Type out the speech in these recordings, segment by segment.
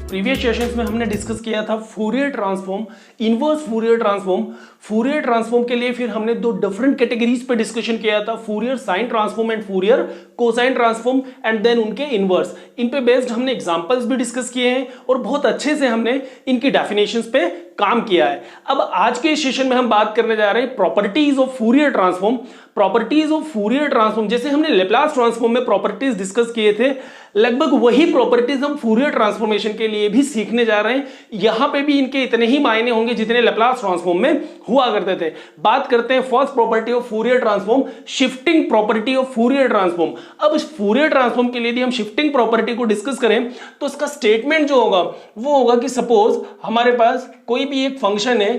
Previous sessions में हमने discuss किया था Fourier transform, inverse Fourier transform. Fourier transform के लिए फिर हमने दो डिफरेंट कैटेगरीज पे डिस्कशन किया था, Fourier sine transform and Fourier cosine transform, and then उनके इनवर्स। इन पे बेस्ड हमने एग्जांपल्स भी डिस्कस किए हैं और बहुत अच्छे से हमने इनकी डेफिनेशंस पे काम किया है। अब आज के सेशन में हम बात करने जा रहे हैं properties of Fourier transform. Properties of Fourier transform, जैसे हमने लेप्लास ट्रांसफॉर्म में प्रॉपर्टीज डिस्कस किए थे, लगभग वही प्रॉपर्टीज हम फूरियर ट्रांसफॉर्मेशन के लिए भी सीखने जा रहे हैं। यहां पे भी इनके इतने ही मायने होंगे जितने लेप्लास ट्रांसफॉर्म में हुआ करते थे। बात करते हैं first property of Fourier transform, shifting property of Fourier transform. अब इस फूरियर ट्रांसफॉर्म के लिए यदि हम शिफ्टिंग प्रॉपर्टी को डिस्कस करें तो इसका स्टेटमेंट जो होगा वो होगा कि सपोज हमारे पास कोई भी एक फंक्शन है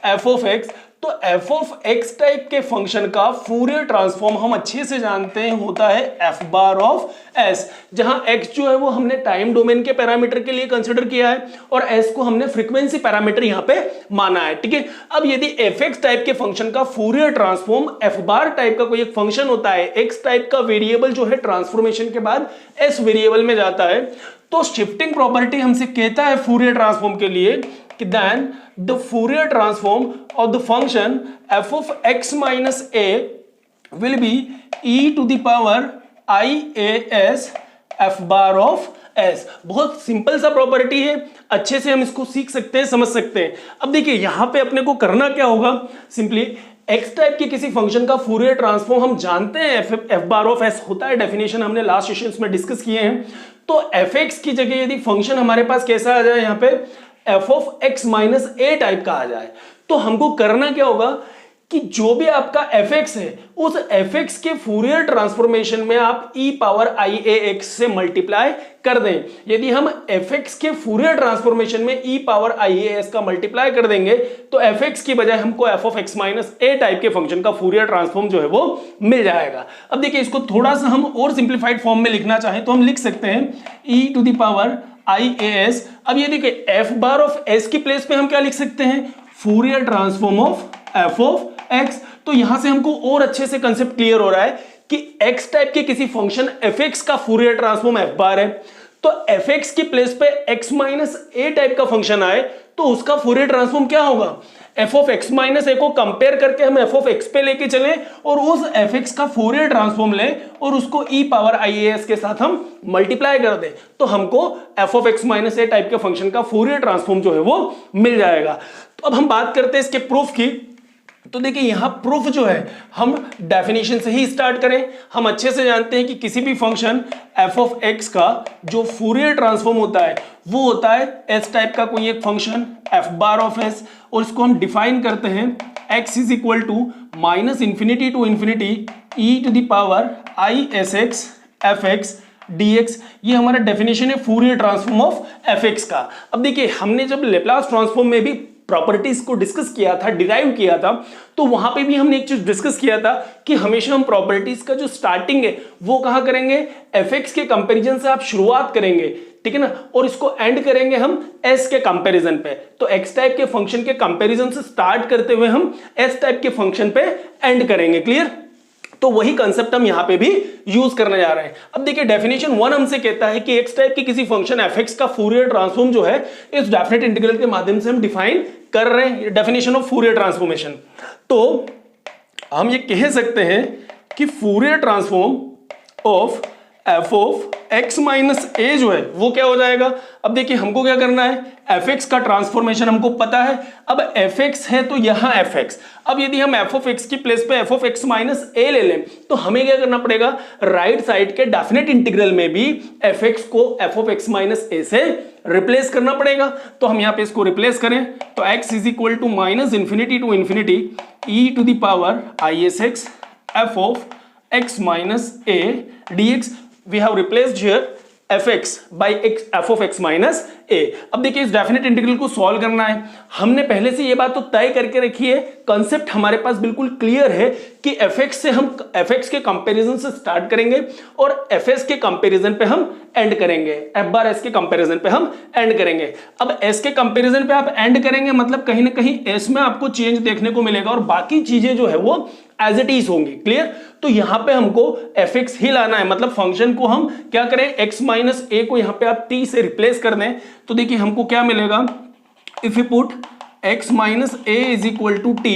एफ ऑफ एक्स, तो एफ ऑफ एक्स टाइप के फंक्शन का फूरियर ट्रांसफॉर्म हम अच्छे से जानते हैं होता है एफ बार ऑफ एस, जहां एक्स जो है वो हमने टाइम डोमेन के पैरामीटर के लिए कंसीडर किया है और एस को हमने फ्रीक्वेंसी पैरामीटर यहां पे माना है। ठीक है, अब यदि एफ एक्स टाइप के फंक्शन का Fourier transform F bar type का कोई एक फंक्शन होता है, एक्स टाइप का वेरिएबल जो है ट्रांसफॉर्मेशन के बाद एस वेरिएबल में जाता है, तो शिफ्टिंग प्रॉपर्टी हमसे कहता है फूरियर ट्रांसफॉर्म के लिए कि then the Fourier transform of the function f of x minus a will be e to the power ias f bar of s। बहुत सिंपल सा प्रॉपर्टी है, अच्छे से हम इसको सीख सकते हैं, समझ सकते हैं। अब देखिए यहां पे अपने को करना क्या होगा, सिंपली x टाइप के किसी फंक्शन का फूरियर ट्रांसफॉर्म हम जानते हैं f बार ऑफ s होता है, डेफिनेशन हमने लास्ट सेशंस में डिस्कस किए हैं। तो fx की जगह यदि फंक्शन हमारे पास कैसा आ जाए, यहां पे F of x minus A type का आ जाए, तो हमको करना क्या होगा कि जो भी आपका एफ एक्स है उस एफ एक्स के फूरियर ट्रांसफॉर्मेशन में आप ई पावर आई ए एक्स से मल्टीप्लाई कर दें। यदि हम एफ एक्स के फूरियर ट्रांसफॉर्मेशन में ई पावर आई ए एक्स का मल्टीप्लाई कर देंगे तो एफ एक्स की बजाय हमको F of x minus A type के फंक्शन का फूरियर ट्रांसफॉर्म जो है वो मिल जाएगा। अब देखिए इसको थोड़ा सा हम और सिंप्लीफाइड फॉर्म में लिखना चाहें तो हम लिख सकते हैं e to the power I A s. अब ये देखिए एफ बार ऑफ एस की प्लेस पे हम क्या लिख सकते हैं, Fourier transform of f of x. तो यहां से हमको और अच्छे से कंसेप्ट क्लियर हो रहा है कि एक्स टाइप के किसी फंक्शन एफ एक्स का फूरियर ट्रांसफॉर्म एफ बार है, तो एफ एक्स की प्लेस पे एक्स माइनस ए टाइप का फंक्शन आए तो उसका फूरियर ट्रांसफॉर्म क्या होगा, एफ ऑफ एक्स माइनस ए को कंपेयर करके हम एफ ऑफ एक्स पे लेके चलें और उस एफ एक्स का फूरियर ट्रांसफॉर्म लें और उसको ई पावर आई ए एस के साथ हम मल्टीप्लाई कर दें, तो हमको F of x minus A type के फंक्शन का फूरियर ट्रांसफॉर्म जो है वो मिल जाएगा। तो अब हम बात करते हैं इसके प्रूफ की। तो देखिए यहां प्रूफ जो है हम डेफिनेशन से ही स्टार्ट करें। हम अच्छे से जानते हैं कि किसी भी फंक्शन एफ ऑफ एक्स का जो फूरियर ट्रांसफॉर्म होता है वो होता है एस टाइप का कोई एक function F bar of S, और इसको हम डिफाइन करते हैं X is equal to minus infinity to infinity E to the power I S X F X dx। ये हमारा डेफिनेशन है Fourier transform of F X का। अब देखिए हमने जब लेप्लास ट्रांसफॉर्म में भी प्रॉपर्टीज को डिस्कस किया था, डिराइव किया था, तो वहां पे भी हमने एक चीज डिस्कस किया था कि हमेशा हम प्रॉपर्टीज का जो स्टार्टिंग है वो कहां करेंगे, एफ एक्स के कंपैरिजन से आप शुरुआत करेंगे, ठीक है ना, और इसको एंड करेंगे हम एस के कंपैरिजन पे। तो एक्स टाइप के फंक्शन के कंपैरिजन से स्टार्ट करते हुए हम एस टाइप के फंक्शन पे एंड करेंगे। क्लियर? तो वही कंसेप्ट हम यहां पे भी यूज करने जा रहे हैं। अब देखिए डेफिनेशन 1 हमसे कहता है कि एक्स टाइप के किसी फंक्शन एफ एक्स का फूरियर ट्रांसफॉर्म जो है इस डेफिनेट इंटीग्रल के माध्यम से हम डिफाइन कर रहे हैं, डेफिनेशन ऑफ फूरियर ट्रांसफॉर्मेशन। तो हम ये कह सकते हैं कि Fourier transform of f of x minus a जो है वो क्या हो जाएगा। अब देखिए हमको क्या करना है, एफ एक्स का ट्रांसफॉर्मेशन हमको पता है। अब एफ एक्स है तो यहां एफ एक्स, अब यदि हम एफ ऑफ एक्स की प्लेस पे एफ ऑफ एक्स माइनस ए ले लें तो हमें क्या करना पड़ेगा, राइट साइड के डेफिनेट इंटीग्रल में भी एफ एक्स को एफ ऑफ एक्स माइनस ए से रिप्लेस करना पड़ेगा। तो हम यहां पे इसको रिप्लेस करें तो X is equal to minus infinity to infinity E to the power I S X F of x minus A dx। we have replaced here fx by f of x minus a। अब देखिए इस definite integral को solve करना है। हमने पहले से ये बात तो तय करके रखी है, कंसेप्ट हमारे पास बिल्कुल क्लियर है कि fx से हम fx के कंपैरिजन से स्टार्ट करेंगे और fs के कंपैरिजन पे हम एंड करेंगे, f बार s के कंपैरिजन पे हम एंड करेंगे। अब s के कंपैरिजन पे आप एंड करेंगे मतलब कहीं ना कहीं s में आपको चेंज देखने को मिलेगा और बाकी चीजें जो है वो एज इट इज होंगे। क्लियर? तो यहां पे हमको fx ही लाना है, मतलब फंक्शन को हम क्या करें, x माइनस ए को यहां पे आप t से रिप्लेस कर दें तो देखिए हमको क्या मिलेगा, if you put x minus A is equal to T,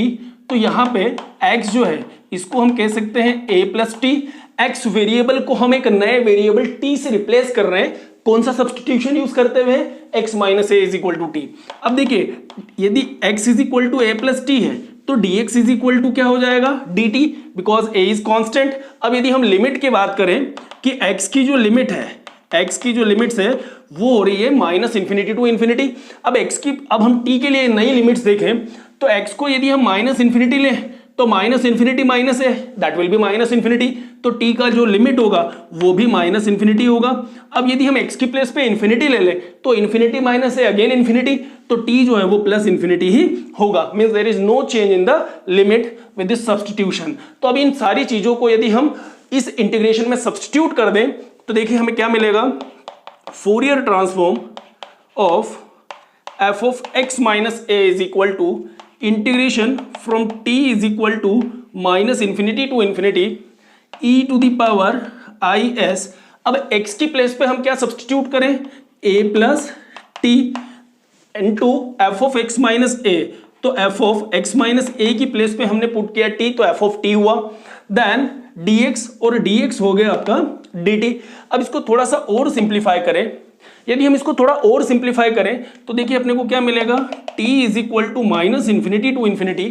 तो यहां पे x जो है इसको हम कह सकते हैं a plus T. x variable को हम एक नए वेरिएबल t से रिप्लेस कर रहे हैं, कौन सा सब्स्टिट्यूशन यूज करते हुए, x minus A is equal to T. अब देखिए यदि x is equal to A plus T है तो dx इज इक्वल टू क्या हो जाएगा, dt, because a is constant. अब यदि हम लिमिट की बात करें कि x की जो लिमिट है, x की जो लिमिट्स है वो हो रही है माइनस इंफिनिटी टू इंफिनिटी। अब हम t के लिए नई लिमिट्स देखें तो x को यदि हम माइनस इंफिनिटी लें तो माइनस इंफिनिटी माइनस है, that will be minus infinity, तो t का जो लिमिट होगा वो भी माइनस इंफिनिटी होगा। अब यदि हम x की प्लेस पे इंफिनिटी ले लें तो इंफिनिटी माइनस है अगेन इंफिनिटी, तो t जो है वो प्लस इंफिनिटी ही होगा, means there is no change in the limit with this substitution. तो अब इन सारी चीजों को यदि हम इस इंटीग्रेशन में सब्स्टिट्यूट कर दें तो देखिए हमें क्या मिलेगा, Fourier transform of f of x minus A is equal to integration from t is equal to minus infinity to infinity e to the power i s। अब x की प्लेस पे हम क्या सब्स्टिट्यूट करें, a plus t into F of x minus a, तो f of x minus a की place पे हमने पुट किया t, तो f ऑफ t हुआ, देन dx और dx हो गया आपका dt। अब इसको थोड़ा सा और सिंप्लीफाई करें, यदि हम इसको थोड़ा और सिंप्लीफाई करें तो देखिए अपने को क्या मिलेगा, t is equal to minus infinity to infinity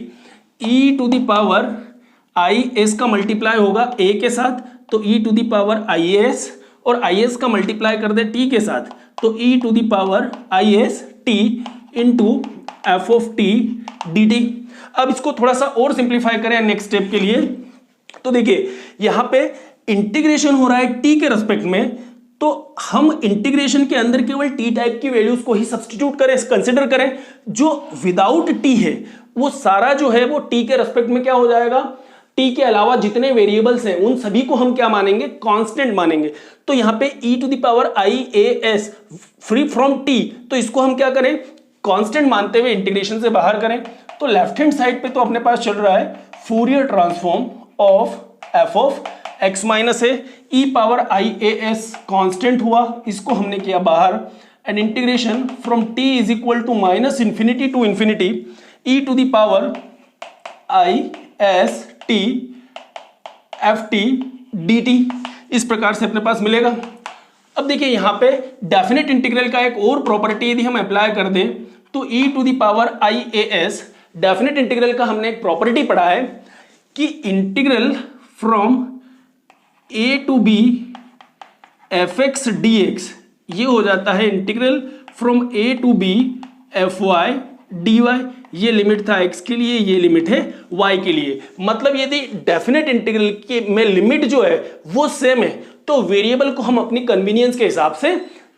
e to the power I S का मल्टीप्लाई होगा a के साथ, तो e to the power I S, और आई एस का मल्टीप्लाई कर दे t के साथ तो e to the power I S T into F of T D T. अब इसको थोड़ा सा और सिंप्लीफाई करें नेक्स्ट स्टेप के लिए, तो देखिए यहां पे इंटीग्रेशन हो रहा है t के रेस्पेक्ट में, तो हम इंटीग्रेशन के अंदर केवल t टाइप की वैल्यूज को ही सब्स्टिट्यूट करें, कंसिडर करें। जो विदाउट t है वो सारा जो है वो t के रेस्पेक्ट में क्या हो जाएगा, t के अलावा जितने वेरिएबल्स हैं उन सभी को हम क्या मानेंगे, कांस्टेंट मानेंगे। तो यहां पे e to the power I A S free from t, तो इसको हम क्या करें, कांस्टेंट मानते हुए इंटीग्रेशन से बाहर करें। तो लेफ्ट हैंड साइड पे तो अपने पास चल रहा है Fourier transform of f of x minus A, E power I A S constant हुआ, इसको हमने किया बाहर, and integration from t is equal to minus infinity to infinity E to the power I S T F T D T, इस प्रकार से अपने पास मिलेगा। अब देखिए यहाँ पे डेफिनेट इंटीग्रल का एक और प्रॉपर्टी यदि हम अप्लाई कर दें तो e to the power I A S, definite integral का हमने एक प्रॉपर्टी पढ़ा है कि integral from a to b F X D X, ये हो जाता है integral from a to b F Y D Y. ये लिमिट था x के लिए, ये लिमिट है y के लिए। मतलब यदि डेफिनेट इंटीग्रल के में लिमिट जो है वो सेम है तो वेरिएबल को हम अपनी कन्वीनियंस के हिसाब से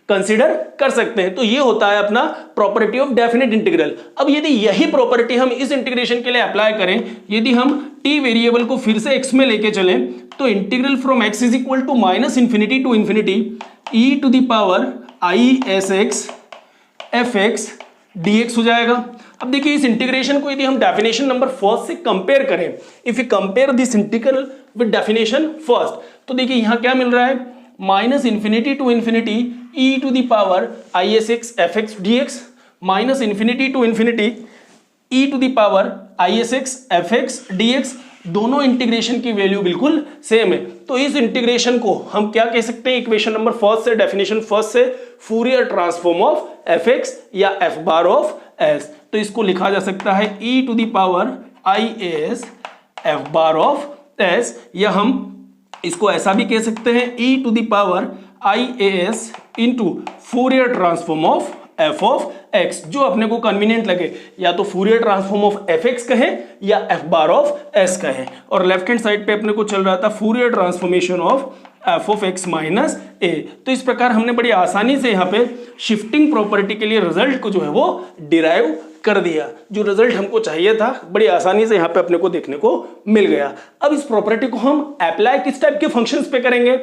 कंसीडर कर सकते हैं। तो ये होता है अपना प्रॉपर्टी ऑफ डेफिनेट इंटीग्रल। अब यदि यही प्रॉपर्टी हम इस इंटीग्रेशन के लिए अप्लाई करें, यदि हम t वेरिएबल को फिर से x में लेके चलें तो integral from x is equal to minus infinity to infinity e to the power I S X F X D X हो जाएगा। अब देखिए इस इंटीग्रेशन को यदि हम डेफिनेशन नंबर फर्स्ट से कंपेयर करें, if you compare this integral with definition first, तो देखिए यहां क्या मिल रहा है, minus infinity to infinity E to the power I S X F X D x, minus infinity to infinity E to the power I S X F X D X. दोनों integration की value बिल्कुल same है, तो इस integration को हम क्या कह सकते हैं, इक्वेशन नंबर फर्स्ट से, डेफिनेशन फर्स्ट से, Fourier transform of F x या एफ बार ऑफ एस। तो इसको लिखा जा सकता है e to the power I s f bar of s, या हम इसको ऐसा भी कह सकते हैं e to the power I A s into Fourier transform of f of x, जो अपने को कन्वीनियंट लगे, या तो Fourier transform of F x कहें या एफ बार ऑफ एस कहें। और लेफ्ट हैंड साइड पे अपने को चल रहा था Fourier transformation of f of x minus a. तो इस प्रकार हमने बड़ी आसानी से यहाँ पे शिफ्टिंग प्रॉपर्टी के लिए रिजल्ट को जो है वो डिराइव कर दिया। जो रिजल्ट हमको चाहिए था बड़ी आसानी से यहाँ पे अपने को देखने को मिल गया। अब इस प्रॉपर्टी को हम अप्लाई किस टाइप के फंक्शंस पे करेंगे,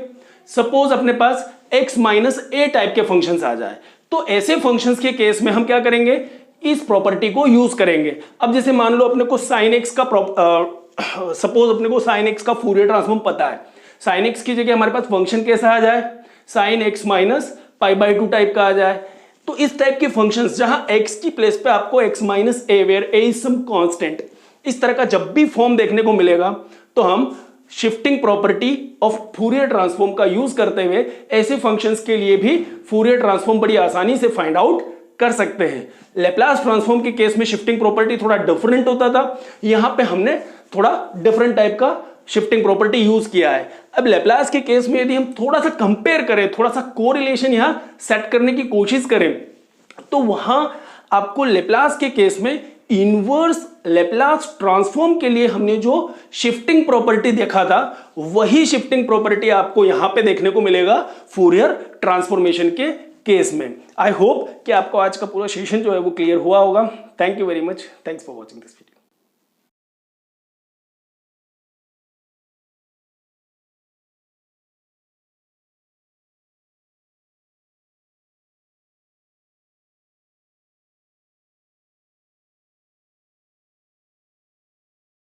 सपोज अपने पास x माइनस ए टाइप के फंक्शंस आ जाए, तो ऐसे फंक्शंस के केस में हम क्या करेंगे, इस प्रॉपर्टी को यूज करेंगे। अब जैसे मान लो अपने को sin x का सपोज अपने को साइन एक्स का फूरियर ट्रांसफॉर्म पता है, साइन एक्स की जगह हमारे पास फंक्शन कैसा आ जाए, sine x minus pi by 2 type का आ जाए। तो इस टाइप के फंक्शंस जहां x की प्लेस पे आपको x minus A where A is some constant, इस तरह का जब भी फॉर्म देखने को मिलेगा तो हम shifting property of Fourier transform का यूज करते हुए ऐसे फंक्शंस के लिए भी फूरियर ट्रांसफॉर्म बड़ी आसानी से फाइंड आउट कर सकते हैं। लैप्लास ट्रांसफॉर्म के केस में शिफ्टिंग प्रॉपर्टी थोड़ा डिफरेंट होता था, यहां पे हमने थोड़ा डिफरेंट टाइप का शिफ्टिंग प्रॉपर्टी यूज किया है। अब लैप्लास के केस में यदि हम थोड़ा सा कंपेयर करें, थोड़ा सा कोरिलेशन यहां सेट करने की कोशिश करें, तो वहां आपको लैप्लास के केस में इनवर्स लैप्लास ट्रांसफॉर्म के लिए हमने जो शिफ्टिंग प्रॉपर्टी देखा था वही शिफ्टिंग प्रॉपर्टी आपको यहां पे देखने को मिलेगा फूरियर ट्रांसफॉर्मेशन के केस में। आई होप कि आपको आज का पूरा सेशन जो है वो क्लियर हुआ होगा। Thank you very much, thanks for watching this video.